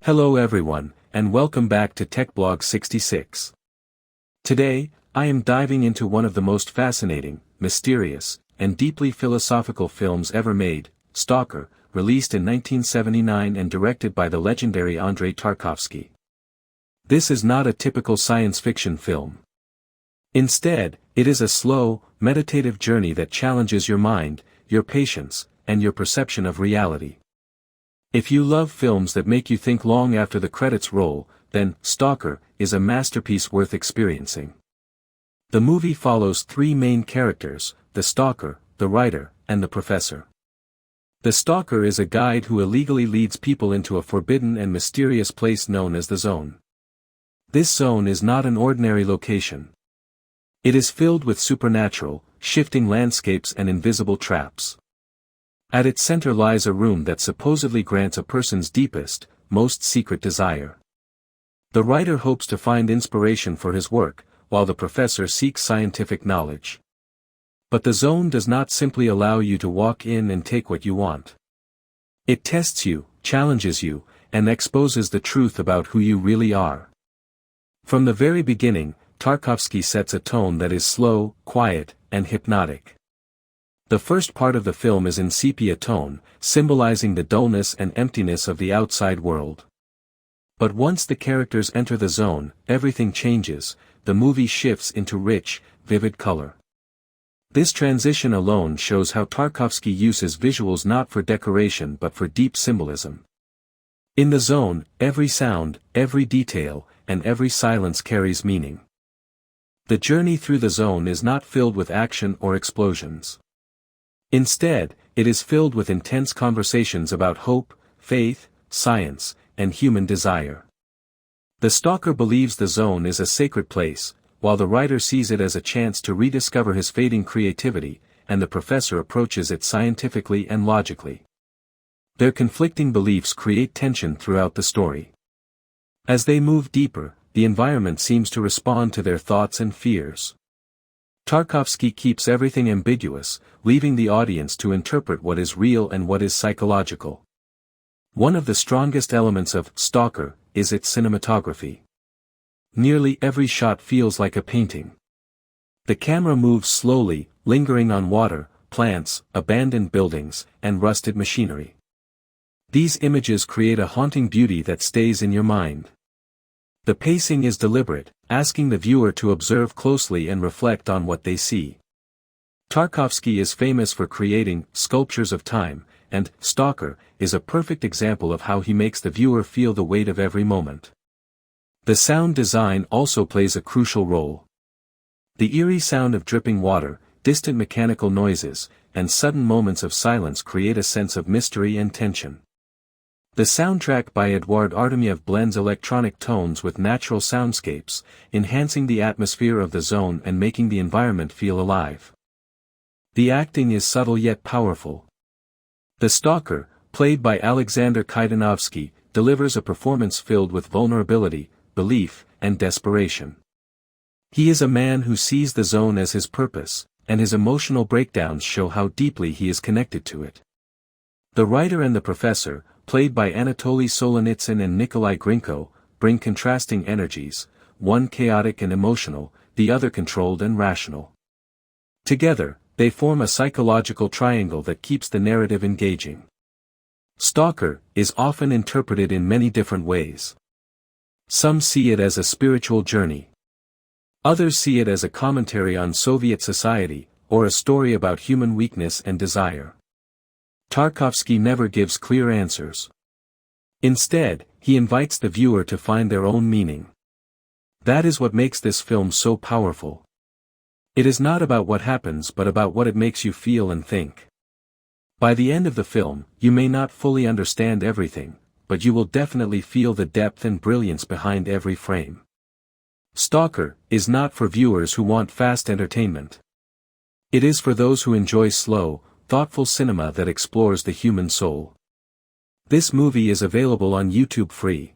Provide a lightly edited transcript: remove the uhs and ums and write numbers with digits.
Hello everyone, and welcome back to TechBlog 66. Today, I am diving into one of the most fascinating, mysterious, and deeply philosophical films ever made, Stalker, released in 1979 and directed by the legendary Andrei Tarkovsky. This is not a typical science fiction film. Instead, it is a slow, meditative journey that challenges your mind, your patience, and your perception of reality. If you love films that make you think long after the credits roll, then Stalker is a masterpiece worth experiencing. The movie follows three main characters: the stalker, the writer, and the professor. The stalker is a guide who illegally leads people into a forbidden and mysterious place known as the Zone. This zone is not an ordinary location. It is filled with supernatural, shifting landscapes and invisible traps. At its center lies a room that supposedly grants a person's deepest, most secret desire. The writer hopes to find inspiration for his work, while the professor seeks scientific knowledge. But the zone does not simply allow you to walk in and take what you want. It tests you, challenges you, and exposes the truth about who you really are. From the very beginning, Tarkovsky sets a tone that is slow, quiet, and hypnotic. The first part of the film is in sepia tone, symbolizing the dullness and emptiness of the outside world. But once the characters enter the zone, everything changes. The movie shifts into rich, vivid color. This transition alone shows how Tarkovsky uses visuals not for decoration but for deep symbolism. In the zone, every sound, every detail, and every silence carries meaning. The journey through the zone is not filled with action or explosions. Instead, it is filled with intense conversations about hope, faith, science, and human desire. The stalker believes the zone is a sacred place, while the writer sees it as a chance to rediscover his fading creativity, and the professor approaches it scientifically and logically. Their conflicting beliefs create tension throughout the story. As they move deeper, the environment seems to respond to their thoughts and fears. Tarkovsky keeps everything ambiguous, leaving the audience to interpret what is real and what is psychological. One of the strongest elements of Stalker is its cinematography. Nearly every shot feels like a painting. The camera moves slowly, lingering on water, plants, abandoned buildings, and rusted machinery. These images create a haunting beauty that stays in your mind. The pacing is deliberate, asking the viewer to observe closely and reflect on what they see. Tarkovsky is famous for creating sculptures of time, and Stalker is a perfect example of how he makes the viewer feel the weight of every moment. The sound design also plays a crucial role. The eerie sound of dripping water, distant mechanical noises, and sudden moments of silence create a sense of mystery and tension. The soundtrack by Eduard Artemyev blends electronic tones with natural soundscapes, enhancing the atmosphere of the zone and making the environment feel alive. The acting is subtle yet powerful. The stalker, played by Alexander Kaidanovsky, delivers a performance filled with vulnerability, belief, and desperation. He is a man who sees the zone as his purpose, and his emotional breakdowns show how deeply he is connected to it. The writer and the professor, played by Anatoly Solonitsyn and Nikolai Grinko, bring contrasting energies, one chaotic and emotional, the other controlled and rational. Together, they form a psychological triangle that keeps the narrative engaging. Stalker is often interpreted in many different ways. Some see it as a spiritual journey. Others see it as a commentary on Soviet society, or a story about human weakness and desire. Tarkovsky never gives clear answers. Instead, he invites the viewer to find their own meaning. That is what makes this film so powerful. It is not about what happens but about what it makes you feel and think. By the end of the film, you may not fully understand everything, but you will definitely feel the depth and brilliance behind every frame. Stalker is not for viewers who want fast entertainment. It is for those who enjoy slow, thoughtful cinema that explores the human soul. This movie is available on YouTube free.